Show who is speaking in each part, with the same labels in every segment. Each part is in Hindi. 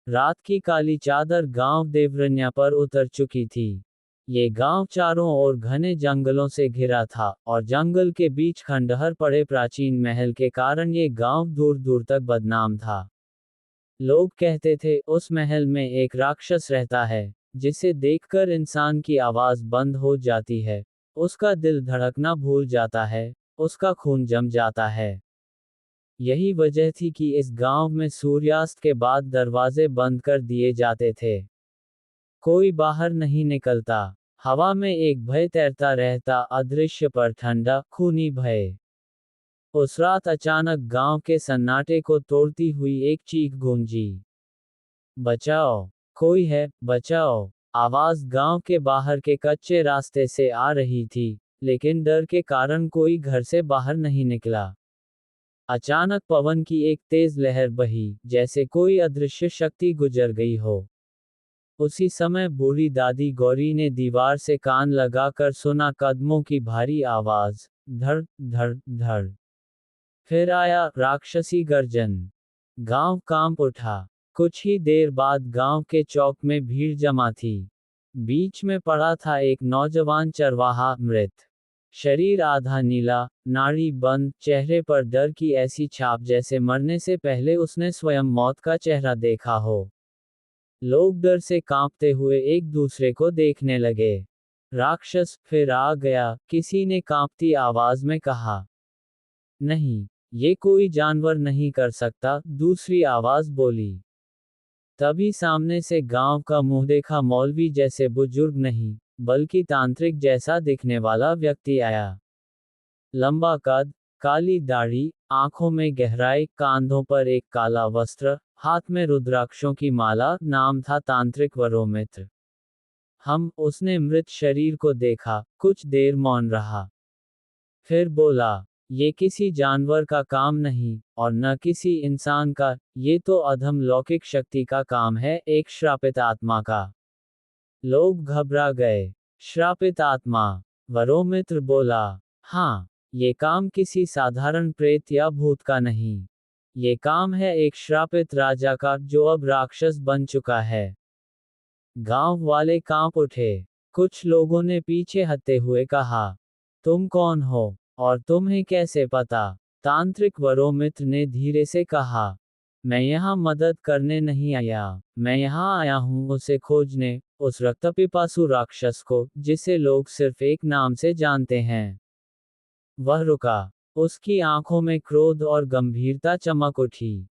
Speaker 1: रात की काली चादर गांव देवरन्या पर उतर चुकी थी। ये गांव चारों ओर घने जंगलों से घिरा था, और जंगल के बीच खंडहर पड़े प्राचीन महल के कारण ये गांव दूर दूर तक बदनाम था। लोग कहते थे उस महल में एक राक्षस रहता है, जिसे देखकर इंसान की आवाज बंद हो जाती है, उसका दिल धड़कना भूल जाता है, उसका खून जम जाता है। यही वजह थी कि इस गांव में सूर्यास्त के बाद दरवाजे बंद कर दिए जाते थे। कोई बाहर नहीं निकलता। हवा में एक भय तैरता रहता, अदृश्य पर ठंडा, खूनी भय। उस रात अचानक गांव के सन्नाटे को तोड़ती हुई एक चीख गूंजी। बचाओ! कोई है, बचाओ! आवाज गांव के बाहर के कच्चे रास्ते से आ रही थी, लेकिन डर के कारण कोई घर से बाहर नहीं निकला। अचानक पवन की एक तेज लहर बही, जैसे कोई अदृश्य शक्ति गुजर गई हो। उसी समय बूढ़ी दादी गौरी ने दीवार से कान लगाकर सुना कदमों की भारी आवाज, धड़ धड़ धड़। फिर आया राक्षसी गर्जन। गांव कांप उठा। कुछ ही देर बाद गांव के चौक में भीड़ जमा थी। बीच में पड़ा था एक नौजवान चरवाहा, मृत। शरीर आधा नीला, नाड़ी बंद, चेहरे पर डर की ऐसी छाप जैसे मरने से पहले उसने स्वयं मौत का चेहरा देखा हो। लोग डर से कांपते हुए एक दूसरे को देखने लगे। राक्षस फिर आ गया, किसी ने कांपती आवाज में कहा। नहीं, ये कोई जानवर नहीं कर सकता, दूसरी आवाज बोली। तभी सामने से गांव का मुंह देखा मौलवी जैसे बुजुर्ग नहीं, बल्कि तांत्रिक जैसा दिखने वाला व्यक्ति आया। लंबा कद, काली दाढ़ी, आंखों में गहराई, कांधों पर एक काला वस्त्र, हाथ में रुद्राक्षों की माला, नाम था तांत्रिक वरोमित्र। उसने मृत शरीर को देखा, कुछ देर मौन रहा। फिर बोला, ये किसी जानवर का काम नहीं, और न किसी इंसान का, ये तो अधम लौकिक शक्ति का काम है, एक श्रापित आत्मा का। लोग घबरा गए। श्रापित आत्मा? वरोमित्र बोला। हाँ, ये काम किसी साधारण प्रेत या भूत का नहीं। ये काम है एक श्रापित राजा का, जो अब राक्षस बन चुका है। गांव वाले कांप उठे। कुछ लोगों ने पीछे हटते हुए कहा, तुम कौन हो, और तुम्हें कैसे पता? तांत्रिक वरोमित्र ने धीरे से कहा, मैं यहाँ मदद करने नहीं आया, मैं यहाँ आया हूँ उसे खोजने, उस रक्तपिपासु राक्षस को, जिसे लोग सिर्फ एक नाम से जानते हैं। वह रुका। उसकी आंखों में क्रोध और गंभीरता चमक उठी।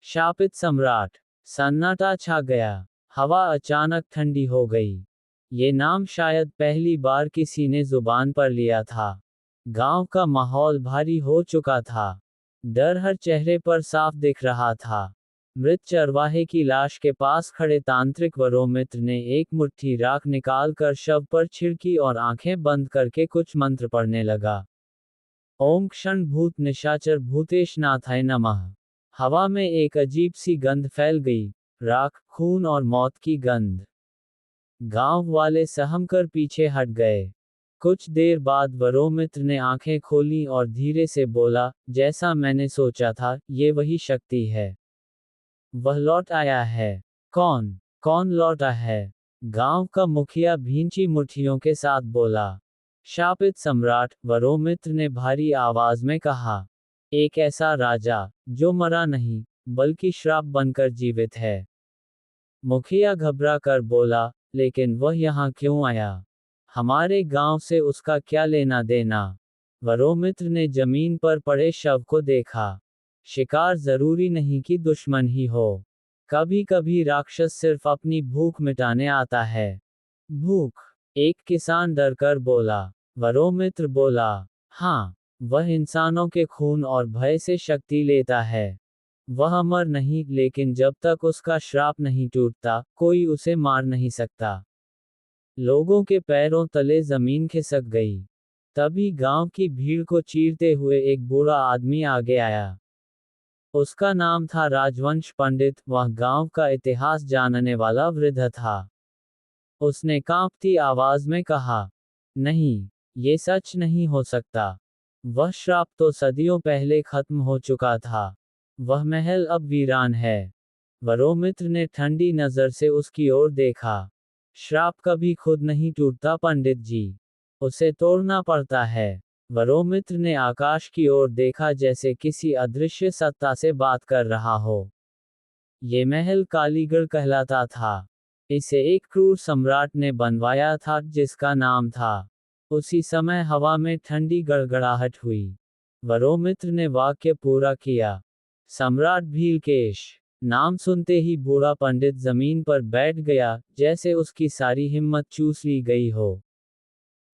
Speaker 1: शापित सम्राट। सन्नाटा छा गया। हवा अचानक ठंडी हो गई। ये नाम शायद पहली बार किसी ने जुबान पर लिया था। गांव का माहौल भारी हो चुका था। डर हर चेहरे पर साफ दिख रहा था। मृत चरवाहे की लाश के पास खड़े तांत्रिक वरोमित्र ने एक मुट्ठी राख निकालकर शव पर छिड़की और आंखें बंद करके कुछ मंत्र पढ़ने लगा। ओम क्षण भूत निशाचर भूतेशनाथाय नमः। हवा में एक अजीब सी गंध फैल गई, राख, खून और मौत की गंध। गांव वाले सहमकर पीछे हट गए। कुछ देर बाद वरोमित्र ने आंखें खोली और धीरे से बोला, जैसा मैंने सोचा था, ये वही शक्ति है। वह लौट आया है। कौन? कौन लौटा है? गांव का मुखिया भींची मुट्ठियों के साथ बोला। शापित सम्राट, वरोमित्र ने भारी आवाज में कहा। एक ऐसा राजा, जो मरा नहीं, बल्कि श्राप बनकर जीवित है। मुखिया घबरा कर बोला, लेकिन वह यहाँ क्यों आया? हमारे गांव से उसका क्या लेना देना? वरोमित्र ने जमीन पर पड़े शव को देखा। शिकार जरूरी नहीं कि दुश्मन ही हो। कभी कभी राक्षस सिर्फ अपनी भूख मिटाने आता है। भूख? एक किसान डरकर बोला। वरोमित्र बोला, हाँ, वह इंसानों के खून और भय से शक्ति लेता है। वह अमर नहीं, लेकिन जब तक उसका श्राप नहीं टूटता, कोई उसे मार नहीं सकता। लोगों के पैरों तले जमीन खिसक गई। तभी गांव की भीड़ को चीरते हुए एक बूढ़ा आदमी आगे आया। उसका नाम था राजवंश पंडित, वह गांव का इतिहास जानने वाला वृद्ध था। उसने कांपती आवाज में कहा, नहीं, ये सच नहीं हो सकता। वह श्राप तो सदियों पहले खत्म हो चुका था। वह महल अब वीरान है। वरोमित्र ने ठंडी नजर से उसकी ओर देखा। श्राप कभी खुद नहीं टूटता पंडित जी, उसे तोड़ना पड़ता है। वरोमित्र ने आकाश की ओर देखा जैसे किसी अदृश्य सत्ता से बात कर रहा हो। ये महल कालीगढ़ कहलाता था। इसे एक क्रूर सम्राट ने बनवाया था जिसका नाम था। उसी समय हवा में ठंडी गड़गड़ाहट हुई। वरोमित्र ने वाक्य पूरा किया। सम्राट भीलकेश। नाम सुनते ही बूढ़ा पंडित जमीन पर बैठ गया, जैसे उसकी सारी हिम्मत चूस ली गई हो।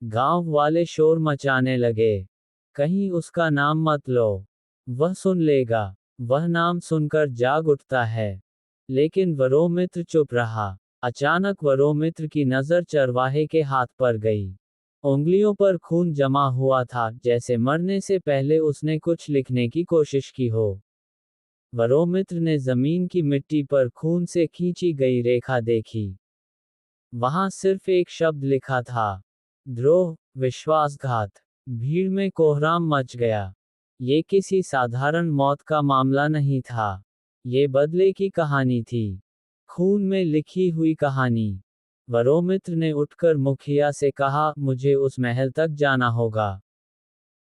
Speaker 1: गांव वाले शोर मचाने लगे। कहीं उसका नाम मत लो, वह सुन लेगा, वह नाम सुनकर जाग उठता है। लेकिन वरोमित्र चुप रहा। अचानक वरोमित्र की नजर चरवाहे के हाथ पर गई। उंगलियों पर खून जमा हुआ था, जैसे मरने से पहले उसने कुछ लिखने की कोशिश की हो। वरोमित्र ने जमीन की मिट्टी पर खून से खींची गई रेखा देखी। वहां सिर्फ एक शब्द लिखा था, द्रोह, विश्वासघात। भीड़ में कोहराम मच गया। ये किसी साधारण मौत का मामला नहीं था। ये बदले की कहानी थी, खून में लिखी हुई कहानी। वरोमित्र ने उठकर मुखिया से कहा, मुझे उस महल तक जाना होगा।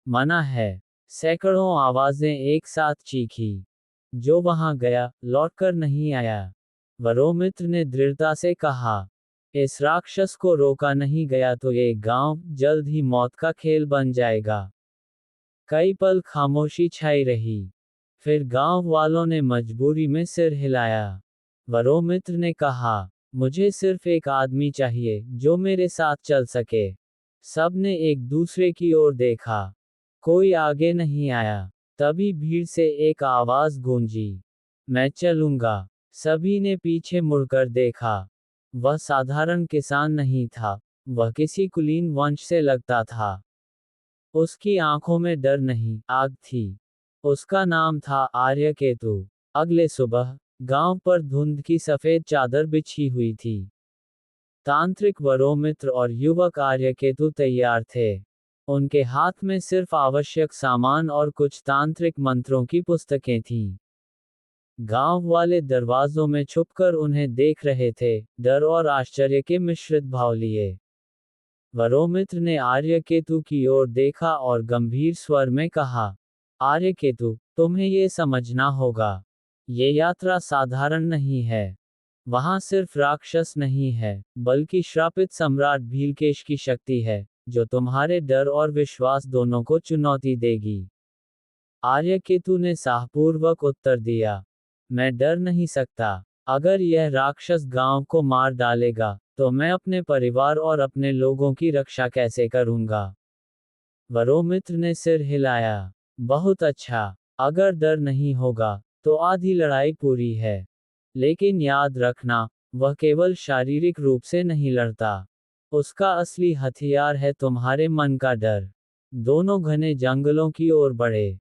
Speaker 1: मना है। सैकड़ों आवाजें एक साथ चीखी। जो वहां गया, लौटकर नहीं आया। वरोमित्र ने दृढ़ता से कहा, इस राक्षस को रोका नहीं गया तो ये गांव जल्द ही मौत का खेल बन जाएगा। कई पल खामोशी छाई रही। फिर गांव वालों ने मजबूरी में सिर हिलाया। वरोमित्र ने कहा, मुझे सिर्फ एक आदमी चाहिए जो मेरे साथ चल सके। सबने एक दूसरे की ओर देखा। कोई आगे नहीं आया। तभी भीड़ से एक आवाज गूंजी, मैं चलूंगा। सभी ने पीछे मुड़कर देखा। वह साधारण किसान नहीं था, वह किसी कुलीन वंश से लगता था। उसकी आंखों में डर नहीं, आग थी। उसका नाम था आर्यकेतु। अगले सुबह गांव पर धुंध की सफेद चादर बिछी हुई थी। तांत्रिक वरोमित्र और युवक आर्यकेतु तैयार थे। उनके हाथ में सिर्फ आवश्यक सामान और कुछ तांत्रिक मंत्रों की पुस्तकें थीं। गांव वाले दरवाजों में छुपकर उन्हें देख रहे थे, डर और आश्चर्य के मिश्रित भाव लिए। वरोमित्र ने आर्यकेतु की ओर देखा और गंभीर स्वर में कहा, आर्यकेतु, तुम्हें ये समझना होगा, ये यात्रा साधारण नहीं है। वहां सिर्फ राक्षस नहीं है, बल्कि श्रापित सम्राट भीलकेश की शक्ति है, जो तुम्हारे डर और विश्वास दोनों को चुनौती देगी। आर्यकेतु ने साहपूर्वक उत्तर दिया, मैं डर नहीं सकता। अगर यह राक्षस गांव को मार डालेगा, तो मैं अपने परिवार और अपने लोगों की रक्षा कैसे करूंगा? वरोमित्र ने सिर हिलाया। बहुत अच्छा, अगर डर नहीं होगा, तो आधी लड़ाई पूरी है। लेकिन याद रखना, वह केवल शारीरिक रूप से नहीं लड़ता। उसका असली हथियार है तुम्हारे मन का डर। दोनों घने जंगलों की ओर बढ़े।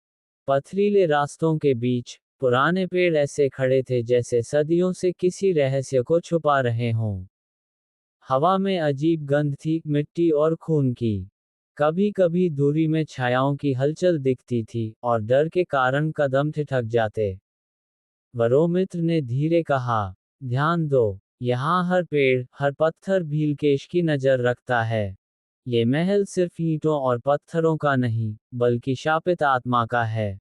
Speaker 1: पथरीले रास्तों के बीच पुराने पेड़ ऐसे खड़े थे जैसे सदियों से किसी रहस्य को छुपा रहे हों। हवा में अजीब गंध थी, मिट्टी और खून की। कभी कभी दूरी में छायाओं की हलचल दिखती थी, और डर के कारण कदम ठिठक जाते। वरोमित्र ने धीरे कहा, ध्यान दो, यहाँ हर पेड़, हर पत्थर भीलकेश की नजर रखता है। ये महल सिर्फ ईंटों और पत्थरों का नहीं, बल्कि शापित आत्मा का है।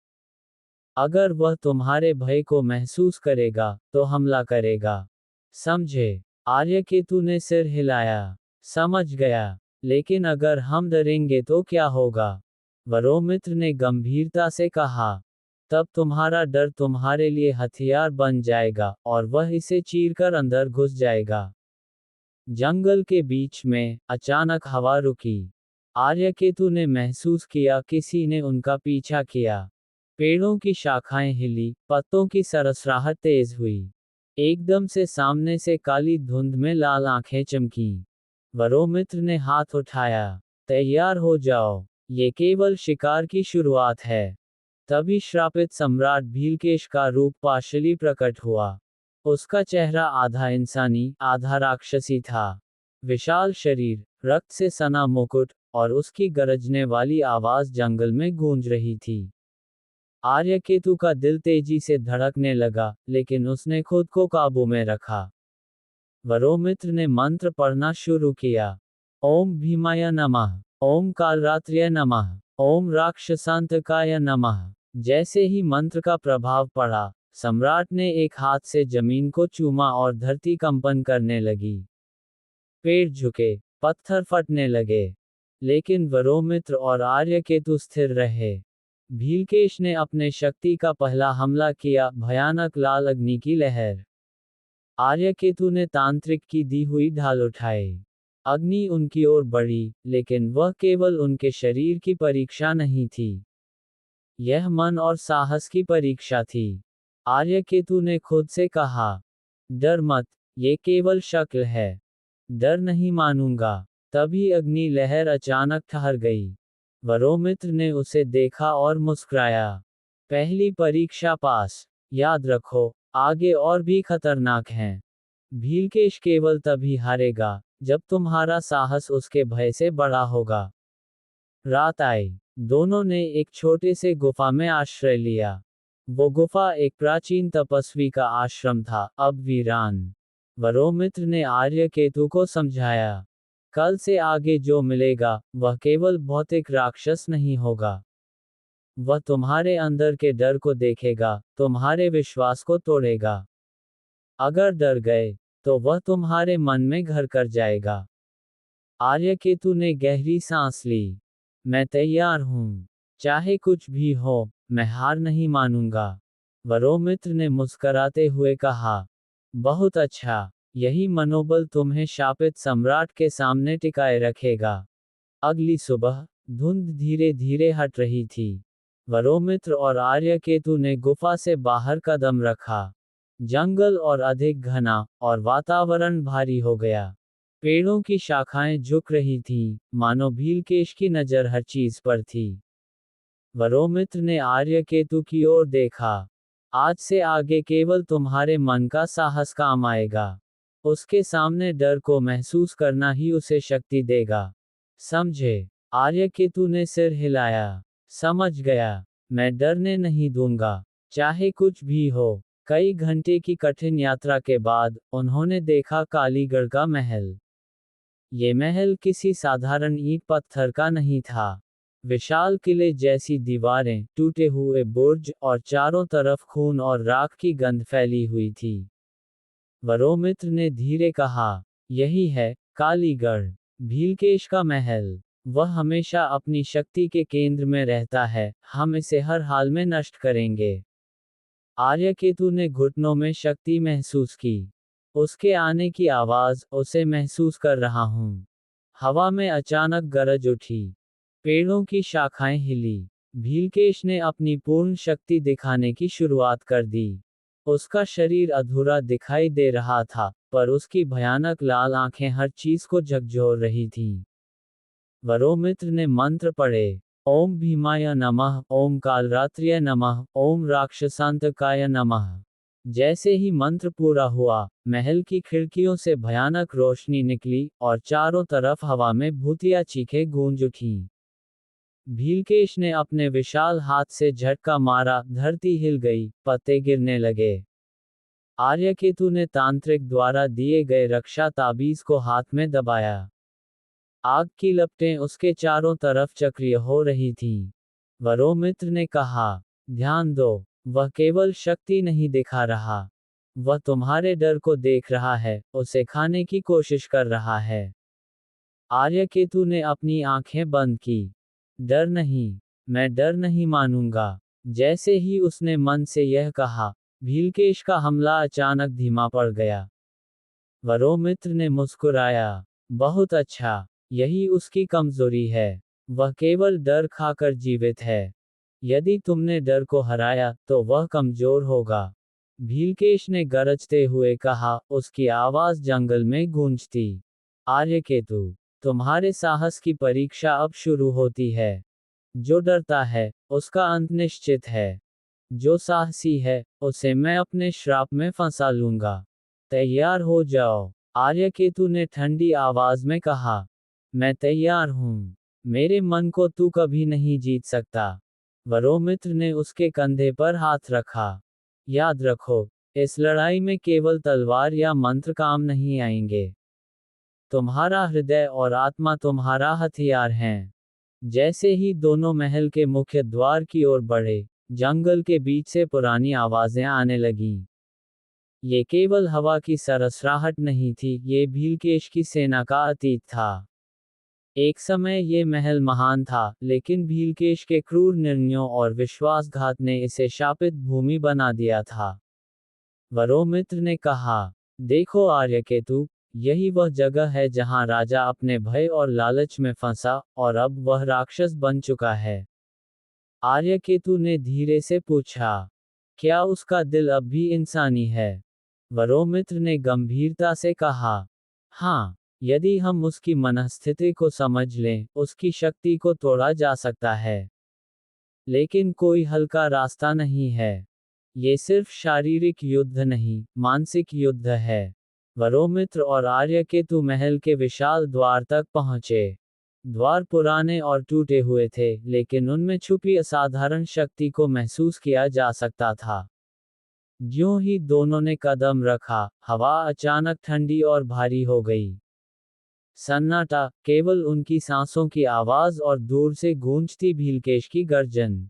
Speaker 1: अगर वह तुम्हारे भय को महसूस करेगा, तो हमला करेगा। समझे? आर्यकेतु ने सिर हिलाया। समझ गया। लेकिन अगर हम डरेंगे तो क्या होगा? वरोमित्र ने गंभीरता से कहा, तब तुम्हारा डर तुम्हारे लिए हथियार बन जाएगा, और वह इसे चीरकर अंदर घुस जाएगा। जंगल के बीच में अचानक हवा रुकी। आर्यकेतु ने महसूस किया किसी ने उनका पीछा किया। पेड़ों की शाखाएं हिली, पत्तों की सरसराहट तेज हुई। एकदम से सामने से काली धुंध में लाल आंखें चमकीं। वरोमित्र ने हाथ उठाया, तैयार हो जाओ, ये केवल शिकार की शुरुआत है। तभी श्रापित सम्राट भीलकेश का रूप पाशली प्रकट हुआ। उसका चेहरा आधा इंसानी, आधा राक्षसी था। विशाल शरीर, रक्त से सना मुकुट, और उसकी गरजने वाली आवाज जंगल में गूंज रही थी। आर्यकेतु का दिल तेजी से धड़कने लगा, लेकिन उसने खुद को काबू में रखा। वरोमित्र ने मंत्र पढ़ना शुरू किया। ओम भीमाय नमः, ओम कालरात्र्य नमः, ओम राक्षसांतकाय नमः। जैसे ही मंत्र का प्रभाव पड़ा, सम्राट ने एक हाथ से जमीन को चूमा और धरती कंपन करने लगी। पेड़ झुके, पत्थर फटने लगे, लेकिन वरोमित्र और आर्यकेतु स्थिर रहे। भीलकेश ने अपने शक्ति का पहला हमला किया, भयानक लाल अग्नि की लहर। आर्यकेतु ने तांत्रिक की दी हुई ढाल उठाई। अग्नि उनकी ओर बढ़ी, लेकिन वह केवल उनके शरीर की परीक्षा नहीं थी। यह मन और साहस की परीक्षा थी। आर्यकेतु ने खुद से कहा, डर मत, ये केवल शक्ल है। डर नहीं मानूंगा। तभी अग्नि लहर अचानक ठहर गई। वरोमित्र ने उसे देखा और मुस्कुराया। पहली परीक्षा पास। याद रखो, आगे और भी खतरनाक हैं। भीलकेश केवल तभी हारेगा, जब तुम्हारा साहस उसके भय से बड़ा होगा। रात आई। दोनों ने एक छोटे से गुफा में आश्रय लिया। वो गुफा एक प्राचीन तपस्वी का आश्रम था, अब वीरान। वरोमित्र ने आर्यकेतु को समझाया, कल से आगे जो मिलेगा, वह केवल भौतिक राक्षस नहीं होगा। वह तुम्हारे अंदर के डर को देखेगा, तुम्हारे विश्वास को तोड़ेगा। अगर डर गए, तो वह तुम्हारे मन में घर कर जाएगा। आर्यकेतु ने गहरी सांस ली। मैं तैयार हूँ। चाहे कुछ भी हो, मैं हार नहीं मानूंगा। वरोमित्र ने मुस्कराते हुए कहा, बहुत अच्छा, यही मनोबल तुम्हें शापित सम्राट के सामने टिकाए रखेगा। अगली सुबह, धुंध धीरे धीरे हट रही थी। वरोमित्र और आर्यकेतु ने गुफा से बाहर कदम रखा। जंगल और अधिक घना, और वातावरण भारी हो गया। पेड़ों की शाखाएं झुक रही थीं, मानो भीलकेश की नजर हर चीज पर थी। वरोमित्र ने आर्यकेतु की ओर देखा। आज से आगे केवल तुम्हारे मन का साहस काम आएगा। उसके सामने डर को महसूस करना ही उसे शक्ति देगा। समझे? आर्यकेतु ने सिर हिलाया। समझ गया। मैं डरने नहीं दूंगा, चाहे कुछ भी हो। कई घंटे की कठिन यात्रा के बाद, उन्होंने देखा कालीगढ़ का महल। ये महल किसी साधारण ईंट पत्थर का नहीं था। विशाल किले जैसी दीवारें, टूटे हुए बुर्ज, और चारों तरफ खून और राख की गंध फैली हुई थी। वरोमित्र ने धीरे कहा, यही है कालीगढ़, भीलकेश का महल। वह हमेशा अपनी शक्ति के केंद्र में रहता है, हम इसे हर हाल में नष्ट करेंगे। आर्यकेतु ने घुटनों में शक्ति महसूस की। उसके आने की आवाज, उसे महसूस कर रहा हूं। हवा में अचानक गरज उठी। पेड़ों की शाखाएं हिली। भीलकेश ने अपनी पूर्ण शक्ति दिखाने की शुरुआत कर दी। उसका शरीर अधूरा दिखाई दे रहा था, पर उसकी भयानक लाल आंखें हर चीज को झकझोर रही थीं। वरोमित्र ने मंत्र पढ़े। ओम भीमाय नमः, ओम कालरात्र्य नमः, ओम राक्षसांतकाय नमः। जैसे ही मंत्र पूरा हुआ, महल की खिड़कियों से भयानक रोशनी निकली, और चारों तरफ हवा में भूतिया चीखें गूंज उठीं। भीलकेश ने अपने विशाल हाथ से झटका मारा, धरती हिल गई, पत्ते गिरने लगे। आर्यकेतु ने तांत्रिक द्वारा दिए गए रक्षा ताबीज को हाथ में दबाया। आग की लपटें उसके चारों तरफ चक्रीय हो रही थीं। वरोमित्र ने कहा, ध्यान दो, वह केवल शक्ति नहीं दिखा रहा। वह तुम्हारे डर को देख रहा है, उसे खाने की कोशिश कर रहा है। आर्यकेतु ने अपनी आंखें बंद की। डर नहीं, मैं डर नहीं मानूंगा। जैसे ही उसने मन से यह कहा, भीलकेश का हमला अचानक धीमा पड़ गया। वरोमित्र ने मुस्कुराया। बहुत अच्छा, यही उसकी कमजोरी है। वह केवल डर खाकर जीवित है। यदि तुमने डर को हराया, तो वह कमजोर होगा। भीलकेश ने गरजते हुए कहा, उसकी आवाज जंगल में गूंजती। आर्यकेतु, तुम्हारे साहस की परीक्षा अब शुरू होती है। जो डरता है, उसका अंत निश्चित है। जो साहसी है, उसे मैं अपने श्राप में फंसा लूंगा। तैयार हो जाओ। आर्यकेतु ने ठंडी आवाज में कहा, मैं तैयार हूं। मेरे मन को तू कभी नहीं जीत सकता। वरोमित्र ने उसके कंधे पर हाथ रखा। याद रखो, इस लड़ाई में केवल तलवार या मंत्र काम नहीं आएंगे। तुम्हारा हृदय और आत्मा तुम्हारा हथियार हैं। जैसे ही दोनों महल के मुख्य द्वार की ओर बढ़े, जंगल के बीच से पुरानी आवाजें आने लगीं। ये केवल हवा की सरसराहट नहीं थी, ये भीलकेश की सेना का अतीत था। एक समय ये महल महान था, लेकिन भीलकेश के क्रूर निर्णयों और विश्वासघात ने इसे शापित भूमि बना दिया था। वरोमित्र ने कहा, देखो आर्यकेतु, यही वह जगह है जहां राजा अपने भय और लालच में फंसा, और अब वह राक्षस बन चुका है। आर्यकेतु ने धीरे से पूछा, क्या उसका दिल अब भी इंसानी है? वरोमित्र ने गंभीरता से कहा, हाँ, यदि हम उसकी मनस्थिति को समझ लें, उसकी शक्ति को तोड़ा जा सकता है। लेकिन कोई हल्का रास्ता नहीं है। ये सिर्फ शारीरिक युद्ध नहीं, मानसिक युद्ध है। वरोमित्र और आर्यकेतु महल के विशाल द्वार तक पहुंचे। द्वार पुराने और टूटे हुए थे, लेकिन उनमें छुपी असाधारण शक्ति को महसूस किया जा सकता था। ज्यों ही दोनों ने कदम रखा, हवा अचानक ठंडी और भारी हो गई। सन्नाटा, केवल उनकी सांसों की आवाज और दूर से गूंजती भीलकेश की गर्जन।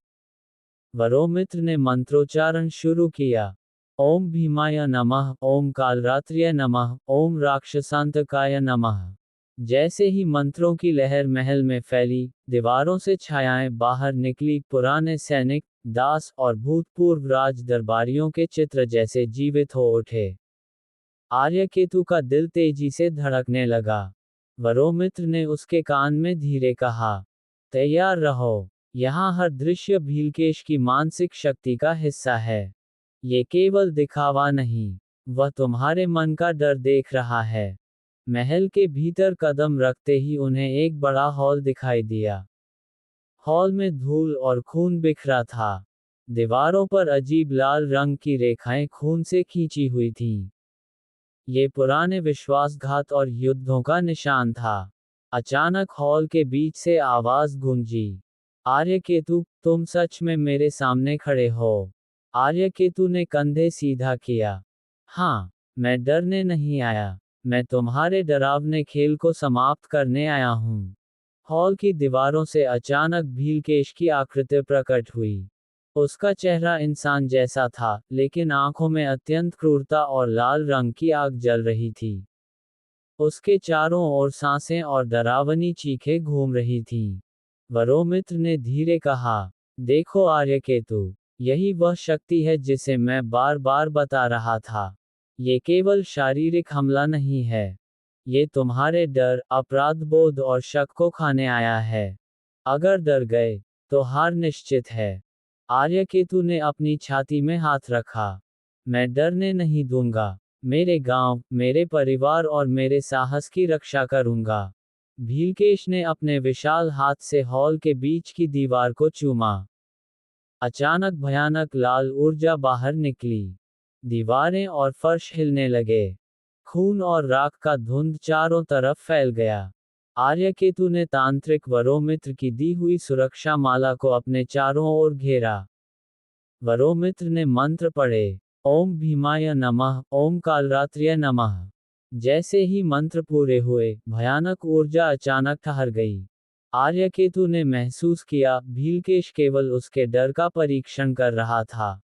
Speaker 1: वरोमित्र ने मंत्रोच्चारण शुरू किया। ओम भीमाय नमः, ओम कालरात्र्य नमः, ओम राक्षसांतकाय नमः। जैसे ही मंत्रों की लहर महल में फैली, दीवारों से छायाएं बाहर निकली, पुराने सैनिक, दास और भूतपूर्व राज दरबारियों के चित्र जैसे जीवित हो उठे। आर्यकेतु का दिल तेजी से धड़कने लगा। वरोमित्र ने उसके कान में धीरे कहा, तैयार रहो। यहाँ हर दृश्य भीलकेश की मानसिक शक्ति का हिस्सा है। ये केवल दिखावा नहीं, वह तुम्हारे मन का डर देख रहा है। महल के भीतर कदम रखते ही उन्हें एक बड़ा हॉल दिखाई दिया। हॉल में धूल और खून बिखरा था। दीवारों पर अजीब लाल रंग की रेखाएं खून से खींची हुई थीं। ये पुराने विश्वासघात और युद्धों का निशान था। अचानक हॉल के बीच से आवाज गूंजी, आर्यकेतु, तुम सच में मेरे सामने खड़े हो? आर्यकेतु ने कंधे सीधा किया। हाँ, मैं डरने नहीं आया, मैं तुम्हारे डरावने खेल को समाप्त करने आया हूँ। हॉल की दीवारों से अचानक भीलकेश की आकृति प्रकट हुई। उसका चेहरा इंसान जैसा था, लेकिन आंखों में अत्यंत क्रूरता और लाल रंग की आग जल रही थी। उसके चारों ओर सांसें और डरावनी चीखें घूम रही थीं। वरोमित्र ने धीरे कहा, देखो आर्यकेतु, यही वह शक्ति है जिसे मैं बार बार बता रहा था। ये केवल शारीरिक हमला नहीं है। ये तुम्हारे डर, अपराधबोध और शक को खाने आया है। अगर डर गए, तो हार निश्चित है। आर्यकेतु ने अपनी छाती में हाथ रखा। मैं डरने नहीं दूंगा। मेरे गांव, मेरे परिवार और मेरे साहस की रक्षा करूंगा। भीलकेश ने अपने विशाल हाथ से हॉल के बीच की दीवार को चूमा। अचानक भयानक लाल ऊर्जा बाहर निकली। दीवारें और फर्श हिलने लगे। खून और राख का धुंध चारों तरफ फैल गया। आर्यकेतु ने तांत्रिक वरोमित्र की दी हुई सुरक्षा माला को अपने चारों ओर घेरा। वरोमित्र ने मंत्र पढ़े, ओम भीमाय नमः, ओम कालरात्र्य नमः। जैसे ही मंत्र पूरे हुए, भयानक ऊर्जा अचानक ठहर गई। आर्यकेतु ने महसूस किया, भीलकेश केवल उसके डर का परीक्षण कर रहा था।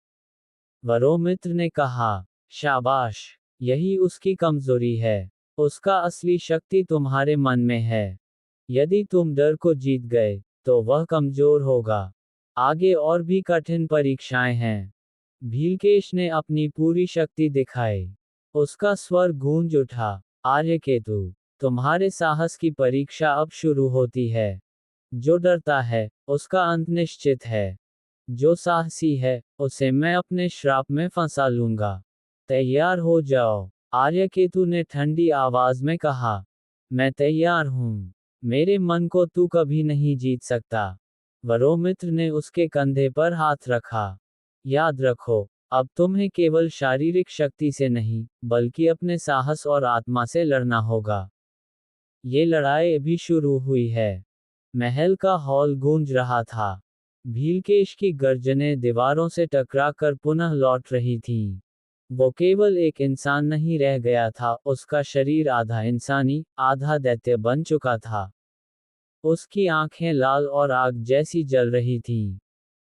Speaker 1: वरोमित्र ने कहा, शाबाश, यही उसकी कमजोरी है। उसका असली शक्ति तुम्हारे मन में है। यदि तुम डर को जीत गए, तो वह कमजोर होगा। आगे और भी कठिन परीक्षाएं हैं। भीलकेश ने अपनी पूरी शक्ति दिखाई। उसका स्वर गूंज उठा, आर्यकेतु, तुम्हारे साहस की परीक्षा अब शुरू होती है। जो डरता है, उसका अंत निश्चित है। जो साहसी है, उसे मैं अपने श्राप में फंसा लूंगा। तैयार हो जाओ। आर्यकेतु ने ठंडी आवाज में कहा, मैं तैयार हूँ। मेरे मन को तू कभी नहीं जीत सकता। वरोमित्र ने उसके कंधे पर हाथ रखा। याद रखो, अब तुम्हें केवल शारीरिक शक्ति से नहीं, बल्कि अपने साहस और आत्मा से लड़ना होगा। ये लड़ाई अभी शुरू हुई है। महल का हॉल गूंज रहा था। भीलकेश की गर्जनें दीवारों से टकराकर पुनः लौट रही थीं। वो केवल एक इंसान नहीं रह गया था, उसका शरीर आधा इंसानी, आधा दैत्य बन चुका था। उसकी आंखें लाल और आग जैसी जल रही थीं।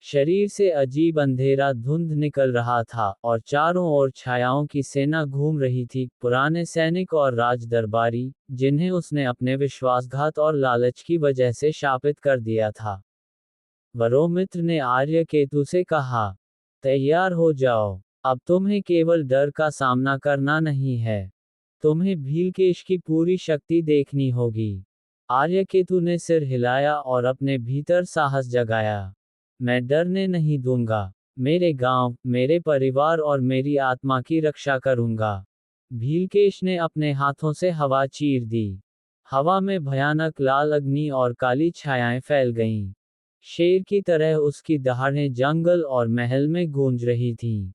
Speaker 1: शरीर से अजीब अंधेरा धुंध निकल रहा था, और चारों ओर छायाओं की सेना घूम रही थी, पुराने सैनिक और राज दरबारी, जिन्हें उसने अपने विश्वासघात और लालच की वजह से शापित कर दिया था। वरोमित्र ने आर्यकेतु से कहा, तैयार हो जाओ, अब तुम्हें केवल डर का सामना करना नहीं है, तुम्हें भीलकेश की पूरी शक्ति देखनी होगी। आर्यकेतु ने सिर हिलाया और अपने भीतर साहस जगाया। मैं डरने नहीं दूंगा, मेरे गांव, मेरे परिवार और मेरी आत्मा की रक्षा करूंगा। भीलकेश ने अपने हाथों से हवा चीर दी। हवा में भयानक लाल अग्नि और काली छायाएं फैल गईं। शेर की तरह उसकी दहाड़ें जंगल और महल में गूंज रही थीं।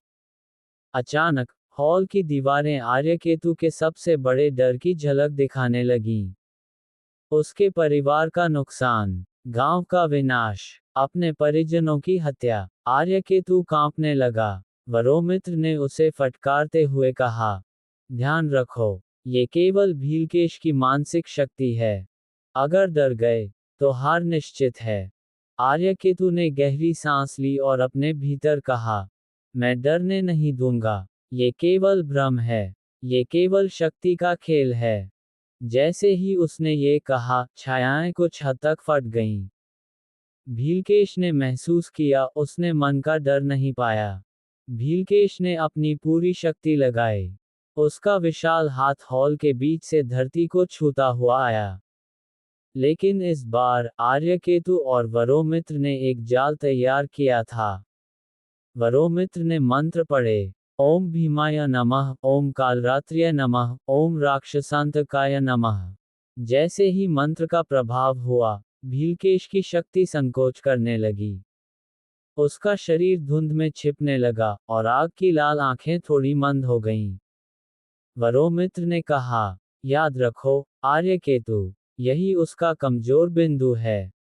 Speaker 1: अचानक, हॉल की दीवारें आर्यकेतु के सबसे बड़े डर की झलक दिखाने लगीं। उसके परिवार का नुकसान, गांव का विनाश, अपने परिजनों की हत्या। आर्यकेतु कांपने लगा। वरोमित्र ने उसे फटकारते हुए कहा, ध्यान रखो, ये केवल भीलकेश की मानसिक शक्ति है। अगर डर गए, तो हार निश्चित है। आर्यकेतु ने गहरी सांस ली और अपने भीतर कहा, मैं डरने नहीं दूंगा, ये केवल भ्रम है, ये केवल शक्ति का खेल है। जैसे ही उसने ये कहा, छायाएं कुछ हद तक फट गईं। भीलकेश ने महसूस किया, उसने मन का डर नहीं पाया। भीलकेश ने अपनी पूरी शक्ति लगाई। उसका विशाल हाथ हॉल के बीच से धरती को छूता हुआ आया। लेकिन इस बार, आर्यकेतु और वरोमित्र ने एक जाल तैयार किया था। वरोमित्र ने मंत्र पढ़े, ओम भीमाय नमः, ओम कालरात्र्य नमः, ओम राक्षसांतकाय नमः। जैसे ही मंत्र का प्रभाव हुआ, भीलकेश की शक्ति संकोच करने लगी। उसका शरीर धुंध में छिपने लगा, और आग की लाल आंखें थोड़ी मंद हो गईं। वरोमित्र ने कहा, याद रखो, आर्यकेतु, यही उसका कमजोर बिंदु है।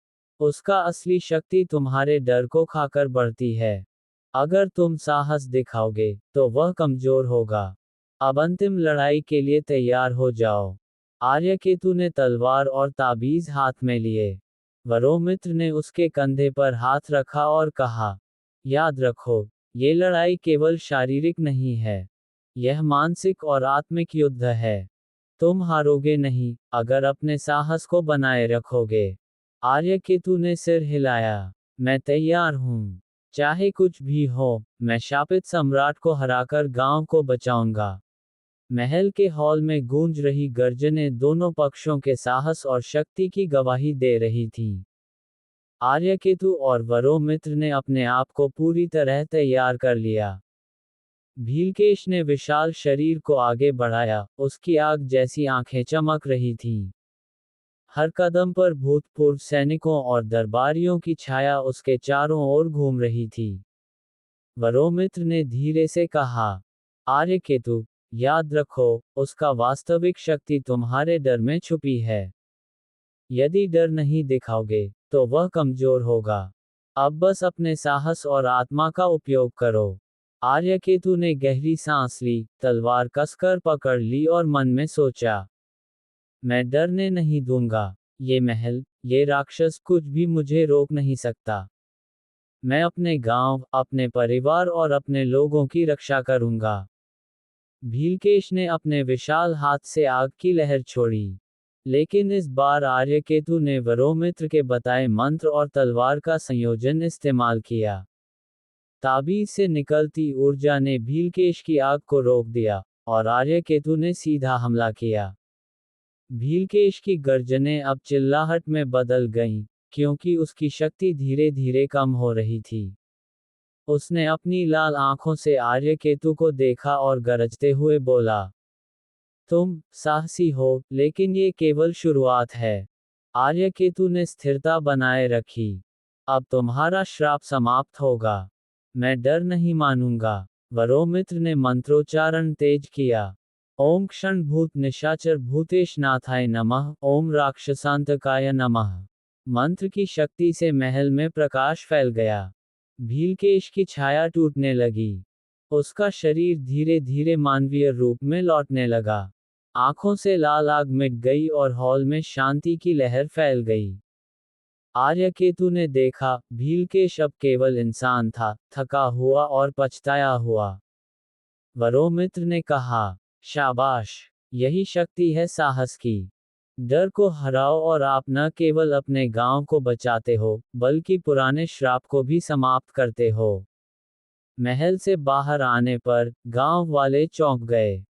Speaker 1: उसका असली शक्ति तुम्हारे डर को खाकर बढ़ती है। अगर तुम साहस दिखाओगे, तो वह कमजोर होगा। अब अंतिम लड़ाई के लिए तैयार हो जाओ। आर्यकेतु ने तलवार और ताबीज हाथ में लिए। वरोमित्र ने उसके कंधे पर हाथ रखा और कहा, याद रखो, ये लड़ाई केवल शारीरिक नहीं है, यह मानसिक और आत्मिक युद्ध है। तुम हारोगे नहीं, अगर अपने साहस को बनाए रखोगे। आर्यकेतु ने सिर हिलाया, मैं तैयार हूँ। चाहे कुछ भी हो, मैं शापित सम्राट को हराकर गांव को बचाऊंगा। महल के हॉल में गूंज रही गर्जनें दोनों पक्षों के साहस और शक्ति की गवाही दे रही थीं। आर्यकेतु और वरोमित्र ने अपने आप को पूरी तरह तैयार कर लिया। भीलकेश ने विशाल शरीर को आगे बढ़ाया, उसकी आग जैसी आंखें चमक रही थीं। हर कदम पर भूतपूर्व सैनिकों और दरबारियों की छाया उसके चारों ओर घूम रही थी। वरोमित्र ने धीरे से कहा, आर्यकेतु, याद रखो, उसका वास्तविक शक्ति तुम्हारे डर में छुपी है। यदि डर नहीं दिखाओगे, तो वह कमजोर होगा। अब बस अपने साहस और आत्मा का उपयोग करो। आर्यकेतु ने गहरी सांस ली, तलवार कसकर पकड़ ली और मन में सोचा, मैं डरने नहीं दूंगा। ये महल, ये राक्षस, कुछ भी मुझे रोक नहीं सकता। मैं अपने गांव, अपने परिवार और अपने लोगों की रक्षा करूंगा। भीलकेश ने अपने विशाल हाथ से आग की लहर छोड़ी। लेकिन इस बार आर्यकेतु ने वरोमित्र के बताए मंत्र और तलवार का संयोजन इस्तेमाल किया। ताबीज से निकलती ऊर्जा ने भीलकेश की आग को रोक दिया, और आर्यकेतु ने सीधा हमला किया। भीलकेश की गर्जनें अब चिल्लाहट में बदल गईं, क्योंकि उसकी शक्ति धीरे धीरे कम हो रही थी। उसने अपनी लाल आंखों से आर्यकेतु को देखा और गरजते हुए बोला, तुम साहसी हो, लेकिन ये केवल शुरुआत है। आर्यकेतु ने स्थिरता बनाए रखी। अब तुम्हारा श्राप समाप्त होगा। मैं डर नहीं मानूंगा। वरोमित्र ने मंत्रोच्चारण तेज किया। ओम क्षण भूत निशाचर भूतेश नाथाय नमः, ओम राक्षसांतकाय नमः। मंत्र की शक्ति से महल में प्रकाश फैल गया। भीलकेश की छाया टूटने लगी। उसका शरीर धीरे धीरे मानवीय रूप में लौटने लगा। आंखों से लाल आग मिट गई और हॉल में शांति की लहर फैल गई। आर्यकेतु ने देखा, भीलकेश अब केवल इंसान था, थका हुआ और पछताया हुआ। वरोमित्र ने कहा, शाबाश, यही शक्ति है साहस की। डर को हराओ और आप न केवल अपने गांव को बचाते हो, बल्कि पुराने श्राप को भी समाप्त करते हो। महल से बाहर आने पर गांव वाले चौंक गए।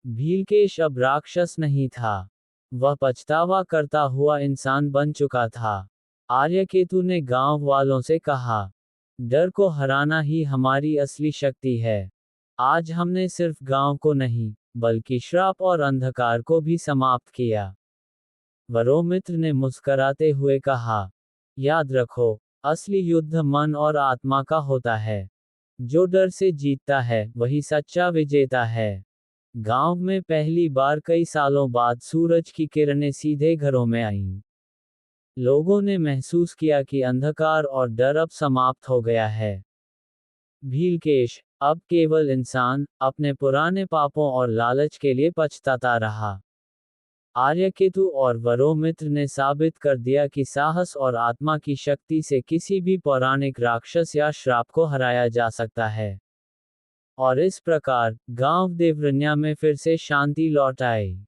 Speaker 1: भीलकेश अब राक्षस नहीं था, वह पछतावा करता हुआ इंसान बन चुका था। आर्यकेतु ने गांव वालों से कहा, डर को हराना ही हमारी असली शक्ति है। आज हमने सिर्फ गांव को नहीं, बल्कि श्राप और अंधकार को भी समाप्त किया। वरोमित्र ने मुस्कराते हुए कहा, याद रखो, असली युद्ध मन और आत्मा का होता है। जो डर से जीतता है, वही सच्चा विजेता है। गांव में पहली बार कई सालों बाद सूरज की किरणें सीधे घरों में आईं। लोगों ने महसूस किया कि अंधकार और डर अब समाप्त हो गया है। भीलकेश अब केवल इंसान अपने पुराने पापों और लालच के लिए पछताता रहा। आर्यकेतु और वरोमित्र ने साबित कर दिया कि साहस और आत्मा की शक्ति से किसी भी पौराणिक राक्षस या श्राप को हराया जा सकता है। और इस प्रकार गांव देवरन्या में फिर से शांति लौट आई।